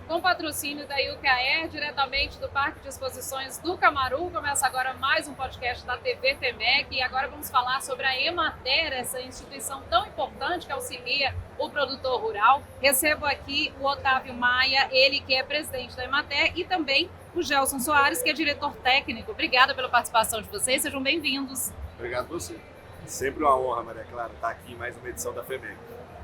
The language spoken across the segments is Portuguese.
com patrocínio da UKE, diretamente do Parque de Exposições do Camaru. Começa agora mais um podcast da TV FEMEC e agora vamos falar sobre a Emater, essa instituição tão importante que auxilia o produtor rural. Recebo aqui o Otávio Maia, ele que é presidente da Emater, e também o Gelson Soares, que é diretor técnico. Obrigada pela participação de vocês, sejam bem-vindos. Obrigado a você. Sempre uma honra, Maria Clara, estar aqui em mais uma edição da FEMEC.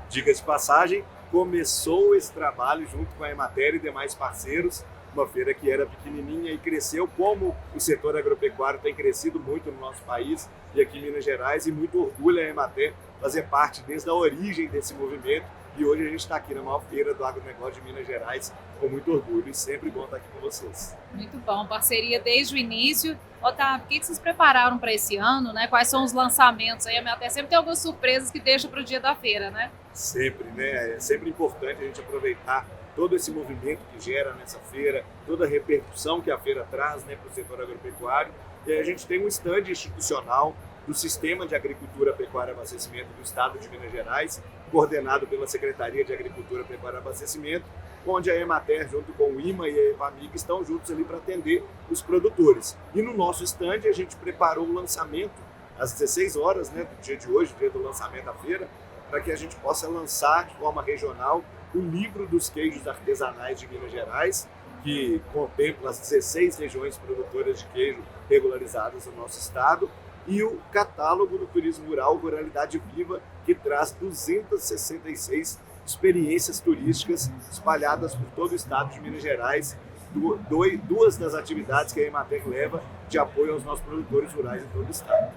Diga de passagem, começou esse trabalho junto com a Emater e demais parceiros, uma feira que era pequenininha e cresceu, como o setor agropecuário tem crescido muito no nosso país e aqui em Minas Gerais, e muito orgulho a Emater fazer parte desde a origem desse movimento, e hoje a gente está aqui na maior feira do agronegócio de Minas Gerais com muito orgulho, e sempre bom estar aqui com vocês. Muito bom, parceria desde o início. Otávio, o que vocês prepararam para esse ano, né? Quais são os lançamentos aí? A Emater sempre tem algumas surpresas que deixa para o dia da feira, né? Sempre, né? É sempre importante a gente aproveitar todo esse movimento que gera nessa feira, toda a repercussão que a feira traz, né, para o setor agropecuário. E aí a gente tem um stand institucional do Sistema de Agricultura, Pecuária e Abastecimento do Estado de Minas Gerais, coordenado pela Secretaria de Agricultura, Pecuária e Abastecimento, onde a Emater, junto com o IMA e a Evamig, estão juntos ali para atender os produtores. E no nosso stand a gente preparou o lançamento às 16 horas, né, do dia de hoje, dia do lançamento da feira, para que a gente possa lançar de forma regional o livro dos queijos artesanais de Minas Gerais, que contempla as 16 regiões produtoras de queijo regularizadas no nosso estado, e o catálogo do turismo rural Ruralidade Viva, que traz 266 experiências turísticas espalhadas por todo o estado de Minas Gerais, duas das atividades que a Emater leva de apoio aos nossos produtores rurais em todo o estado.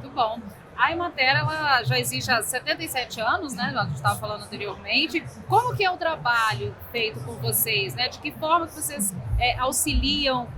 Muito bom. A Emater, ela já existe há 77 anos, né? A gente estava falando anteriormente. Como que é o trabalho feito por vocês, né? De que forma que vocês auxiliam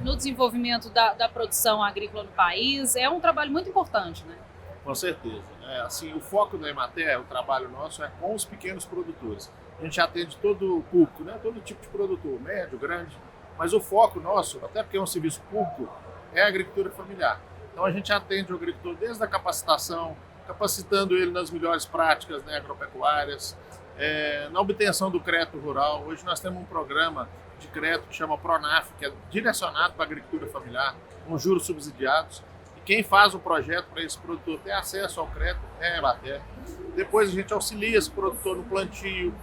no desenvolvimento da produção agrícola no país? É um trabalho muito importante, né? Com certeza. Assim, o foco da Emater, o trabalho nosso, é com os pequenos produtores. A gente atende todo o público, né? Todo tipo de produtor, médio, grande. Mas o foco nosso, até porque é um serviço público, é a agricultura familiar. Então a gente atende o agricultor desde a capacitação, capacitando ele nas melhores práticas, né, agropecuárias, na obtenção do crédito rural. Hoje nós temos um programa de crédito que chama Pronaf, que é direcionado para a agricultura familiar, com juros subsidiados. E quem faz o projeto para esse produtor ter acesso ao crédito é a Emater. Depois a gente auxilia esse produtor no plantio.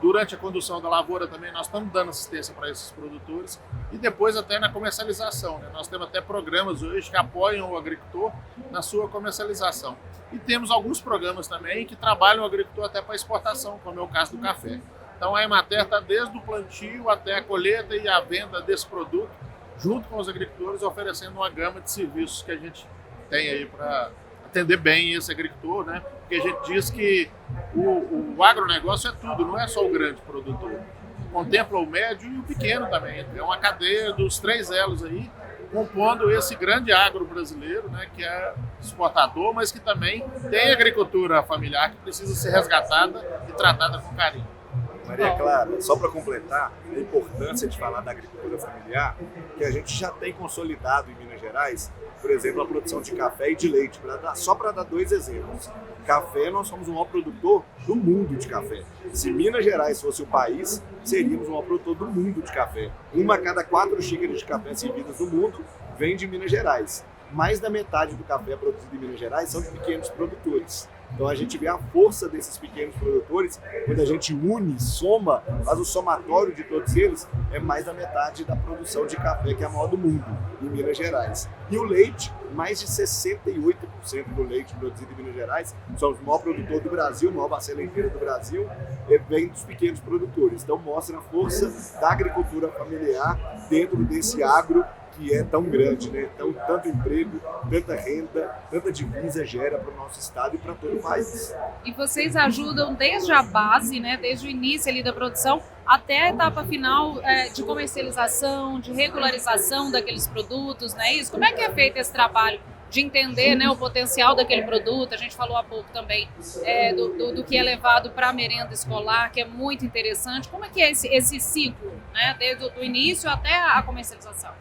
Durante a condução da lavoura também nós estamos dando assistência para esses produtores, e depois até na comercialização, né? Nós temos até programas hoje que apoiam o agricultor na sua comercialização. E temos alguns programas também que trabalham o agricultor até para exportação, como é o caso do café. Então a Emater está desde o plantio até a colheita e a venda desse produto, junto com os agricultores, oferecendo uma gama de serviços que a gente tem aí para atender bem esse agricultor, né? Porque a gente diz que o agronegócio é tudo, não é só o grande produtor. Contempla o médio e o pequeno também. É uma cadeia dos três elos aí, compondo esse grande agro brasileiro, né? Que é exportador, mas que também tem agricultura familiar que precisa ser resgatada e tratada com carinho. Maria Clara, só para completar a importância de falar da agricultura familiar, que a gente já tem consolidado em Minas Gerais, por exemplo, a produção de café e de leite, só para dar dois exemplos. Café, nós somos o maior produtor do mundo de café. Se Minas Gerais fosse o país, seríamos o maior produtor do mundo de café. Uma a cada 4 xícaras de café servidas no mundo vem de Minas Gerais. Mais da metade do café produzido em Minas Gerais são de pequenos produtores. Então a gente vê a força desses pequenos produtores, quando a gente une, soma, faz o somatório de todos eles, é mais da metade da produção de café, que é a maior do mundo, em Minas Gerais. E o leite, mais de 68% do leite produzido em Minas Gerais, somos o maior produtor do Brasil, a maior bacia leiteira do Brasil, vem dos pequenos produtores. Então mostra a força da agricultura familiar dentro desse agro que é tão grande, né? Então, tanto emprego, tanta renda, tanta divisa gera para o nosso estado e para todo o país. E vocês ajudam desde a base, né? Desde o início ali da produção até a etapa final de comercialização, de regularização daqueles produtos, não é isso? Como é que é feito esse trabalho de entender, né, o potencial daquele produto? A gente falou há pouco também do que é levado para a merenda escolar, que é muito interessante. Como é que é esse ciclo, né? Desde o início até a comercialização?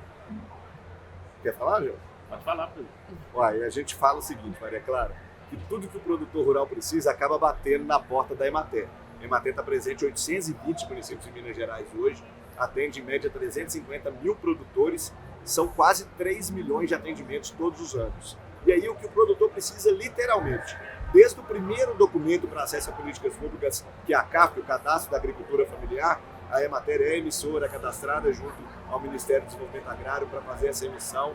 Quer falar, João? Pode falar, Pedro. Uai, a gente fala o seguinte, Maria Clara, que tudo que o produtor rural precisa acaba batendo na porta da Emater. A Emater está presente em 820 municípios em Minas Gerais hoje, atende em média 350 mil produtores, são quase 3 milhões de atendimentos todos os anos. E aí o que o produtor precisa literalmente, desde o primeiro documento para acesso a políticas públicas, que é a CAF, o Cadastro da Agricultura Familiar, a Emater é emissora cadastrada junto ao Ministério do Desenvolvimento Agrário para fazer essa emissão.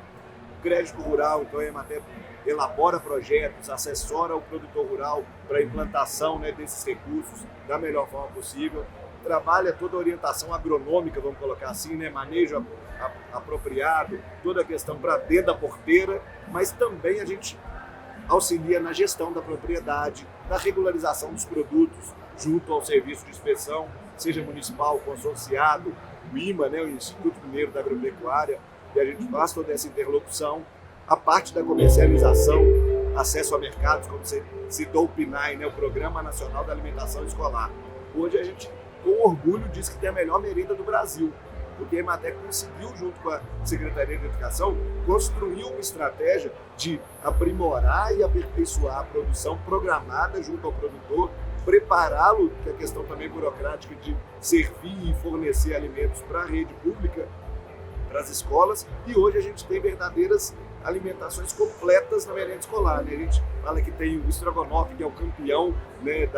O crédito rural, então a Emater elabora projetos, assessora o produtor rural para a implantação, né, desses recursos da melhor forma possível. Trabalha toda a orientação agronômica, vamos colocar assim, né, manejo apropriado, toda a questão para dentro da porteira, mas também a gente auxilia na gestão da propriedade, na regularização dos produtos junto ao serviço de inspeção, seja municipal, consorciado, o IMA, né, o Instituto Mineiro da Agropecuária, e a gente faz toda essa interlocução. A parte da comercialização, acesso a mercados, como você citou o PNAE, né, o Programa Nacional da Alimentação Escolar. Hoje a gente, com orgulho, diz que tem a melhor merenda do Brasil, porque a Emater conseguiu, junto com a Secretaria de Educação, construir uma estratégia de aprimorar e aperfeiçoar a produção programada junto ao produtor, prepará-lo, que é a questão também burocrática de servir e fornecer alimentos para a rede pública, para as escolas, e hoje a gente tem verdadeiras alimentações completas na merenda escolar. Né? A gente fala que tem o estrogonofe, que é o campeão, né,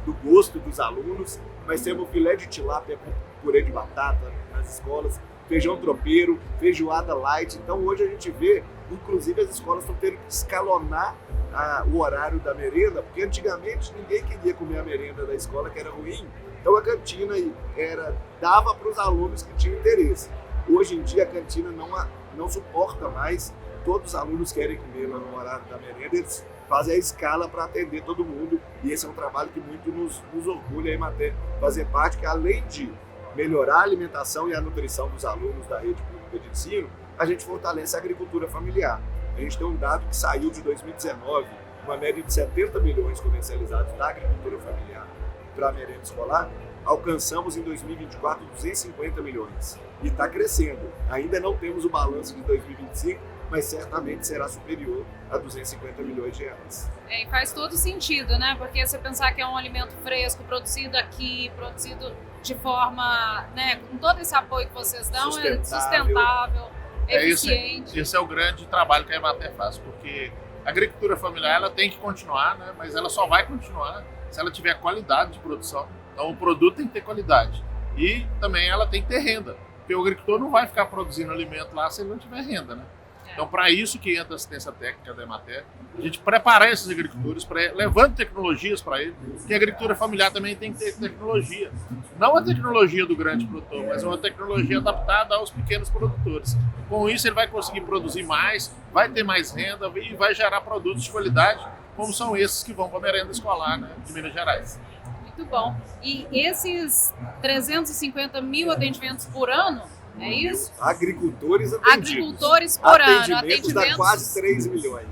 do gosto dos alunos, mas temos o filé de tilápia com purê de batata nas escolas, feijão tropeiro, feijoada light. Então hoje a gente vê, inclusive as escolas estão tendo que escalonar o horário da merenda, porque antigamente ninguém queria comer a merenda da escola, que era ruim, então a cantina dava para os alunos que tinham interesse. Hoje em dia a cantina não suporta mais, todos os alunos querem comer no horário da merenda, eles fazem a escala para atender todo mundo, e esse é um trabalho que muito nos orgulha a Emater fazer parte, que além de melhorar a alimentação e a nutrição dos alunos da rede pública de ensino, a gente fortalece a agricultura familiar. A gente tem um dado que saiu de 2019, uma média de 70 milhões comercializados da agricultura familiar para a merenda escolar, alcançamos em 2024 250 milhões e está crescendo. Ainda não temos o balanço de 2025, mas certamente será superior a 250 milhões de reais. E faz todo sentido, né? Porque você pensar que é um alimento fresco, produzido aqui, produzido de forma, né, com todo esse apoio que vocês dão, é sustentável, eficiente. Esse é o grande trabalho que a Emater faz, porque a agricultura familiar ela tem que continuar, né? Mas ela só vai continuar se ela tiver qualidade de produção. Então o produto tem que ter qualidade e também ela tem que ter renda, porque o agricultor não vai ficar produzindo alimento lá se ele não tiver renda, né? Então, para isso que entra a assistência técnica da Emater, a gente preparar esses agricultores, levando tecnologias para eles, porque a agricultura familiar também tem que ter tecnologia. Não a tecnologia do grande produtor, mas uma tecnologia adaptada aos pequenos produtores. Com isso, ele vai conseguir produzir mais, vai ter mais renda e vai gerar produtos de qualidade, como são esses que vão para a merenda escolar, né, de Minas Gerais. Muito bom. E esses 350 mil atendimentos por ano, é isso? Agricultores atendidos. Agricultores por ano. Atendimentos dá quase 3 milhões.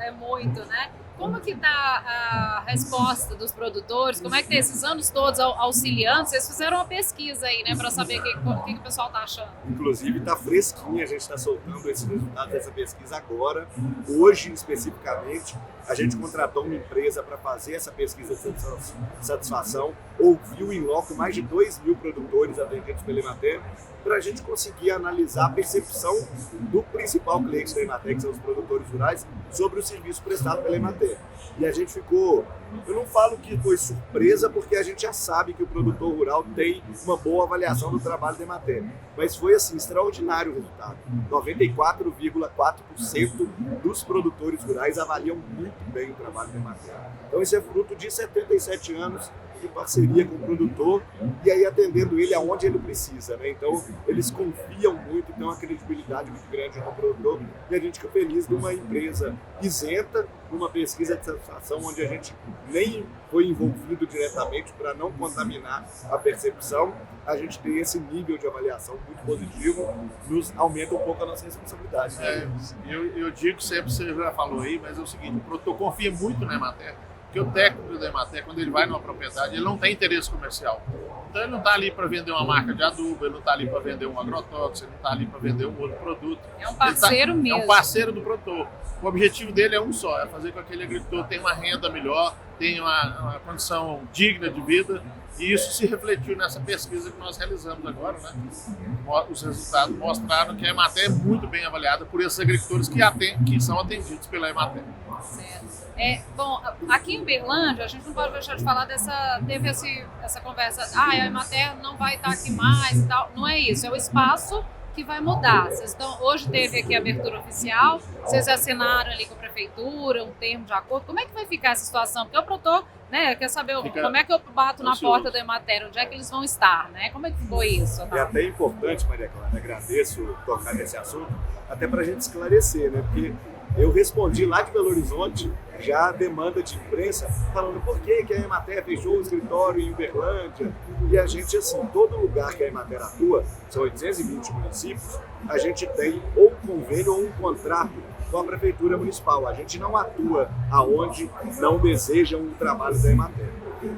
É muito, né? Como que está a resposta dos produtores? Como é que tem esses anos todos auxiliando? Vocês fizeram uma pesquisa aí, né? Para saber o que o pessoal está achando. Inclusive está fresquinha, a gente está soltando esses resultados dessa pesquisa agora. Hoje, especificamente, a gente contratou uma empresa para fazer essa pesquisa de satisfação. Ouviu em loco mais de 2 mil produtores atendidos pela Emater, para a gente conseguir analisar a percepção do principal cliente da Emater, que são os produtores rurais, sobre o serviço prestado pela Emater. E a gente ficou, eu não falo que foi surpresa, porque a gente já sabe que o produtor rural tem uma boa avaliação do trabalho da Emater. Mas foi assim, extraordinário o resultado. 94,4% dos produtores rurais avaliam muito bem o trabalho da Emater. Então isso é fruto de 77 anos de parceria com o produtor e aí atendendo ele aonde ele precisa, né? Então eles confiam muito, tem uma credibilidade muito grande no produtor e a gente fica feliz de uma empresa isenta, numa pesquisa de satisfação onde a gente nem foi envolvido diretamente para não contaminar a percepção. A gente tem esse nível de avaliação muito positivo, nos aumenta um pouco a nossa responsabilidade. Né? Eu digo sempre, você já falou aí, mas é o seguinte, o produtor confia muito na Emater. Porque o técnico da Emater, quando ele vai numa propriedade, ele não tem interesse comercial. Então ele não está ali para vender uma marca de adubo, ele não está ali para vender um agrotóxico, ele não está ali para vender um outro produto. É um parceiro mesmo. É um parceiro do produtor. O objetivo dele é um só, é fazer com que aquele agricultor tenha uma renda melhor, tenha uma condição digna de vida. E isso se refletiu nessa pesquisa que nós realizamos agora, né? Os resultados mostraram que a Emater é muito bem avaliada por esses agricultores que são atendidos pela Emater. Certo. Bom, aqui em Uberlândia, a gente não pode deixar de falar teve essa conversa, a Emater não vai estar aqui mais e tal. Não é isso, é o espaço que vai mudar. Hoje teve aqui a abertura oficial, vocês assinaram ali com a prefeitura um termo de acordo. Como é que vai ficar essa situação? Porque o produtor, né, quer saber como é que eu bato na porta da Emater, onde é que eles vão estar, né? Como é que ficou isso? É até importante, Maria Clara, agradeço tocar nesse assunto, até para a gente esclarecer, né? Porque eu respondi lá de Belo Horizonte já a demanda de imprensa falando por que a Emater fechou o escritório em Uberlândia. E a gente, assim, todo lugar que a Emater atua, são 820 municípios, a gente tem ou um convênio ou um contrato com a prefeitura municipal. A gente não atua aonde não desejam um trabalho da Emater.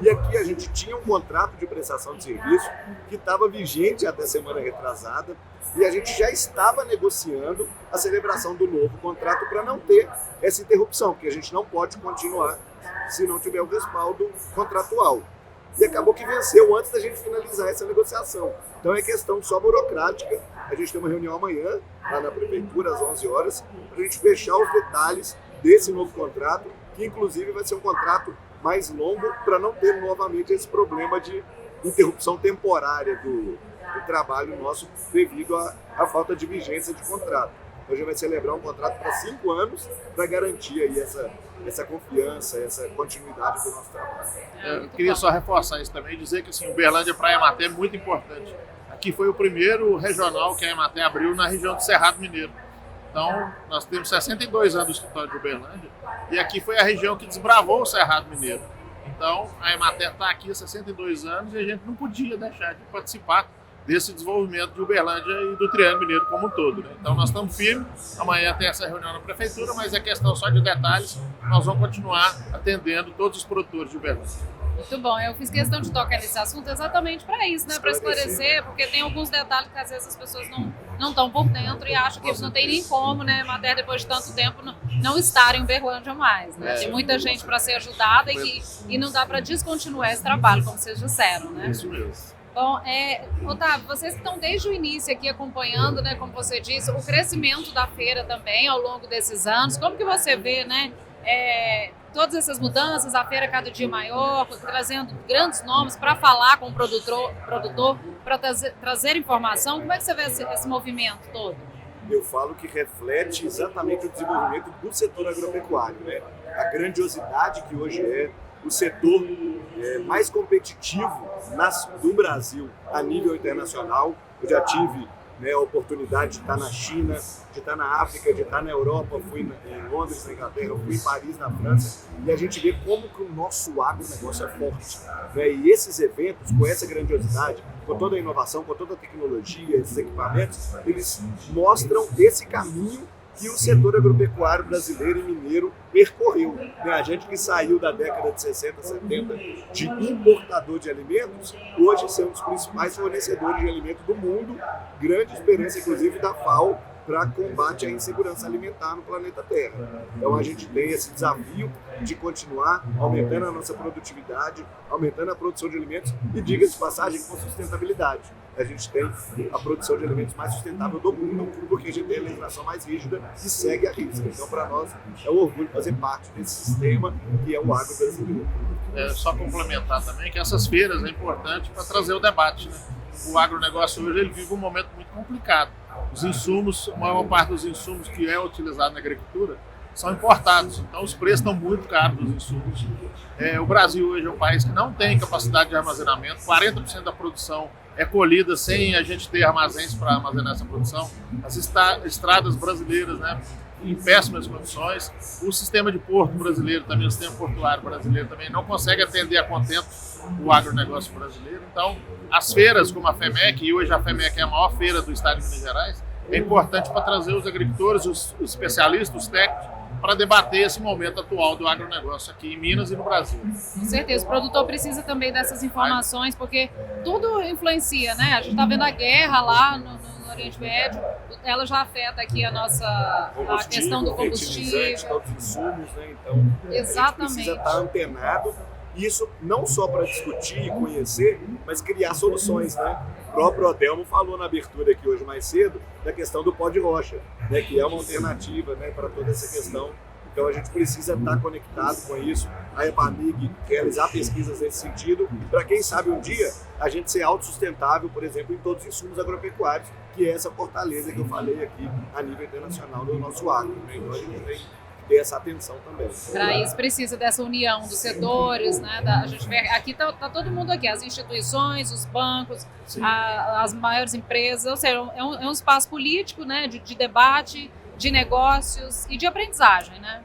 E aqui a gente tinha um contrato de prestação de serviço que estava vigente até semana retrasada e a gente já estava negociando a celebração do novo contrato para não ter essa interrupção, porque a gente não pode continuar se não tiver o respaldo contratual. E acabou que venceu antes da gente finalizar essa negociação. Então é questão só burocrática. A gente tem uma reunião amanhã lá na prefeitura às 11 horas para a gente fechar os detalhes desse novo contrato, que inclusive vai ser um contrato mais longo para não ter novamente esse problema de interrupção temporária do trabalho nosso devido à falta de vigência de contrato. Então a gente vai celebrar um contrato para 5 anos para garantir aí essa confiança, essa continuidade do nosso trabalho. Eu queria só reforçar isso também e dizer que assim, Uberlândia para a Emater é muito importante. Aqui foi o primeiro regional que a Emater abriu na região do Cerrado Mineiro. Então, nós temos 62 anos do escritório de Uberlândia e aqui foi a região que desbravou o Cerrado Mineiro. Então, a Emater está aqui há 62 anos e a gente não podia deixar de participar desse desenvolvimento de Uberlândia e do Triângulo Mineiro como um todo, né? Então, nós estamos firmes. Amanhã tem essa reunião na prefeitura, mas é questão só de detalhes. Nós vamos continuar atendendo todos os produtores de Uberlândia. Muito bom, eu fiz questão de tocar nesse assunto exatamente para isso, né? Para esclarecer, porque tem alguns detalhes que às vezes as pessoas não estão por dentro e acham que eles não tem nem como, né, Emater, depois de tanto tempo, não estar em Uberlândia mais, né? Tem muita gente para ser ajudada e não dá para descontinuar esse trabalho, como vocês disseram, né? Isso mesmo. Bom, Otávio, vocês que estão desde o início aqui acompanhando, né, como você disse, o crescimento da feira também ao longo desses anos, como que você vê, né, todas essas mudanças, a feira cada dia maior, trazendo grandes nomes para falar com o produtor para trazer informação. Como é que você vê esse movimento todo? Eu falo que reflete exatamente o desenvolvimento do setor agropecuário, né? A grandiosidade que hoje é o setor mais competitivo do Brasil a nível internacional. Eu já tive a oportunidade de estar na China, de estar na África, de estar na Europa, fui em Londres, na Inglaterra, fui em Paris, na França, e a gente vê como que o nosso agronegócio é forte, né? E esses eventos, com essa grandiosidade, com toda a inovação, com toda a tecnologia, esses equipamentos, eles mostram esse caminho que o setor agropecuário brasileiro e mineiro percorreu. Né? A gente que saiu da década de 60, 70 de importador de alimentos, hoje é um dos principais fornecedores de alimentos do mundo, grande esperança inclusive da FAO para combate à insegurança alimentar no planeta Terra. Então a gente tem esse desafio de continuar aumentando a nossa produtividade, aumentando a produção de alimentos e, diga-se de passagem, com sustentabilidade. A gente tem a produção de alimentos mais sustentável do mundo porque a gente tem a legislação mais rígida e segue a risca. Então, para nós, é um orgulho fazer parte desse sistema que é o agro brasileiro. Só complementar também que essas feiras é importante para trazer o debate, né? O agronegócio hoje ele vive um momento muito complicado. Os insumos, a maior parte dos insumos que é utilizado na agricultura são importados, então os preços estão muito caros dos insumos. O Brasil hoje é um país que não tem capacidade de armazenamento, 40% da produção é colhida sem a gente ter armazéns para armazenar essa produção. As estradas brasileiras, né, em péssimas condições. O sistema de porto brasileiro também, o sistema portuário brasileiro também não consegue atender a contento o agronegócio brasileiro. Então, as feiras como a FEMEC, e hoje a FEMEC é a maior feira do estado de Minas Gerais, é importante para trazer os agricultores, os especialistas, os técnicos, para debater esse momento atual do agronegócio aqui em Minas e no Brasil. Com certeza, o produtor precisa também dessas informações, porque tudo influencia, né? A gente está vendo a guerra lá no Oriente Médio, ela já afeta aqui a questão do combustível. Todos os insumos, né? Então, exatamente. A gente precisa estar antenado, isso não só para discutir e conhecer, mas criar soluções, né? O próprio Adelmo falou na abertura aqui hoje mais cedo da questão do pó de rocha, né? Que é uma alternativa, né, para toda essa questão. Então a gente precisa estar conectado com isso, a EPAMIG realizar pesquisas nesse sentido, para quem sabe um dia a gente ser autossustentável, por exemplo, em todos os insumos agropecuários, que é essa fortaleza que eu falei aqui a nível internacional do nosso agro, né? Então a gente tem que ter essa atenção também. Para isso precisa dessa união dos setores, né? A gente vê, aqui tá todo mundo aqui, as instituições, os bancos, as maiores empresas, ou seja, é um espaço político, né? De debate, de negócios e de aprendizagem, né?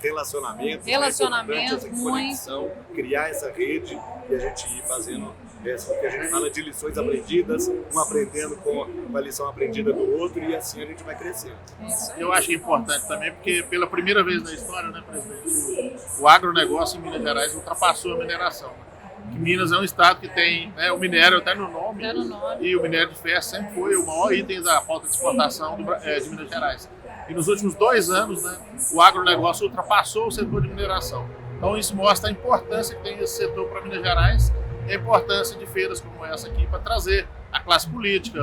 Relacionamento, conexão, criar essa rede e a gente ir fazendo o que a gente fala de lições aprendidas, um aprendendo com a lição aprendida do outro, e assim a gente vai crescendo. Eu acho importante também, porque pela primeira vez na história, né, presidente, o agronegócio em Minas Gerais ultrapassou a mineração. Que Minas é um estado que tem, né, o minério até no nome, e o minério de ferro sempre foi o maior item da pauta de exportação de Minas Gerais. E nos últimos 2 anos, né, o agronegócio ultrapassou o setor de mineração. Então isso mostra a importância que tem esse setor para Minas Gerais, e a importância de feiras como essa aqui para trazer a classe política,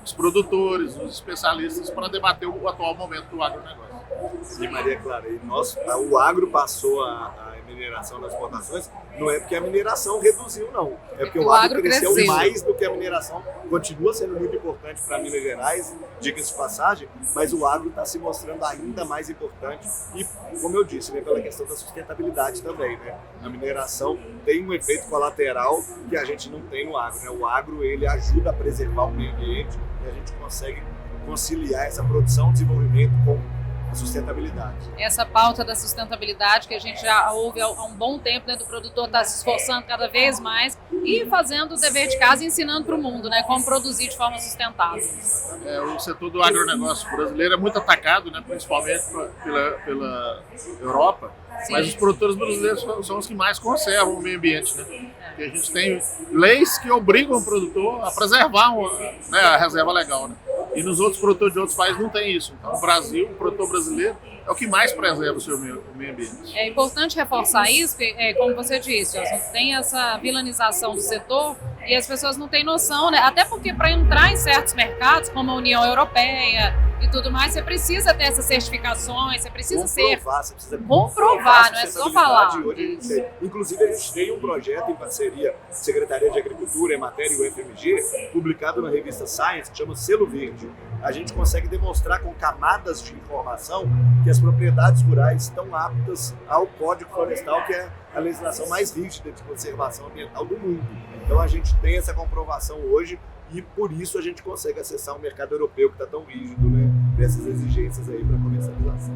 os produtores, os especialistas para debater o atual momento do agronegócio. E Maria Clara, o agro passou a mineração das exportações, não é porque a mineração reduziu, não. É porque o agro cresceu mais do que a mineração. Continua sendo muito importante para Minas Gerais, diga-se de passagem, mas o agro está se mostrando ainda mais importante. E, como eu disse, né, pela questão da sustentabilidade também, né? A mineração tem um efeito colateral que a gente não tem no agro, né? O agro, ele ajuda a preservar o meio ambiente e a gente consegue conciliar essa produção e desenvolvimento com sustentabilidade. Essa pauta da sustentabilidade que a gente já ouve há um bom tempo, né, do produtor estar se esforçando cada vez mais e fazendo o dever de casa e ensinando para o mundo, né, como produzir de forma sustentável. O setor do agronegócio brasileiro é muito atacado, né, principalmente pela Europa. Sim. Mas os produtores brasileiros são os que mais conservam o meio ambiente, né? Porque a gente tem leis que obrigam o produtor a preservar a reserva legal, né? E nos outros produtores de outros países não tem isso. Então o Brasil, o produtor brasileiro, é o que mais preserva o seu meio ambiente. É importante reforçar isso, porque, como você disse, tem essa vilanização do setor e as pessoas não têm noção, né? Até porque para entrar em certos mercados, como a União Europeia e tudo mais, você precisa ter essas certificações, você precisa comprovar, não é só falar. Hoje inclusive a gente tem um projeto em parceria com a Secretaria de Agricultura, Emater e UFMG, publicado na revista Science, que chama Selo Verde. A gente consegue demonstrar com camadas de informação que as propriedades rurais estão aptas ao Código Florestal, que é a legislação mais rígida de conservação ambiental do mundo. Então a gente tem essa comprovação hoje e por isso a gente consegue acessar o mercado europeu que está tão rígido, né, dessas exigências aí para comercialização.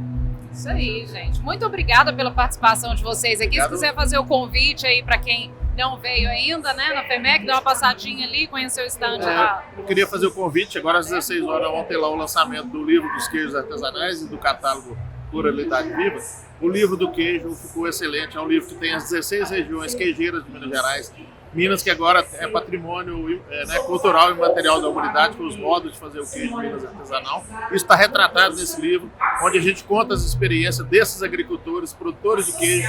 Isso aí, gente. Muito obrigada pela participação de vocês aqui. Obrigado. Se quiser fazer o convite aí para quem não veio ainda, né, na FEMEC, dá uma passadinha ali, conhecer o stand lá. Eu queria fazer o convite, agora às 16 horas vamos ter lá o lançamento do livro dos queijos artesanais e do catálogo Pluralidade Viva. O livro do queijo ficou excelente, é um livro que tem as 16 regiões queijeiras de Minas Gerais. Minas, que agora é patrimônio cultural e material da humanidade, com os modos de fazer o queijo Minas artesanal. Isso está retratado nesse livro, onde a gente conta as experiências desses agricultores, produtores de queijo,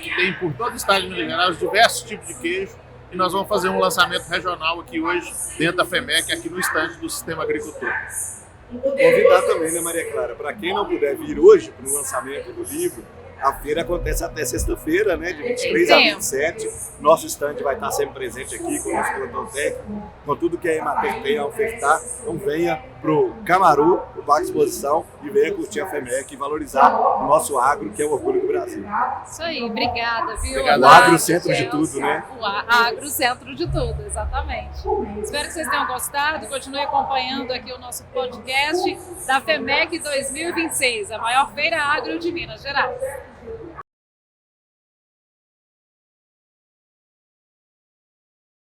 que tem por todo o estado de Minas Gerais diversos tipos de queijo. E nós vamos fazer um lançamento regional aqui hoje, dentro da FEMEC, aqui no estande do Sistema Agricultor. Convidar também, né, Maria Clara, para quem não puder vir hoje para o lançamento do livro, a feira acontece até sexta-feira, né, de 23 a 27. Nosso estande vai estar sempre presente aqui com o nosso plantão técnico, com tudo que a Emater tem a ofertar. Então venha para o Camaru, para o Parque Exposição, e venha curtir a FEMEC e valorizar o nosso agro, que é o orgulho do Brasil. Isso aí, obrigada, viu? Obrigado. O agro centro de tudo, né? O agro centro de tudo, exatamente. Espero que vocês tenham gostado. Continue acompanhando aqui o nosso podcast da FEMEC 2026, a maior feira agro de Minas Gerais.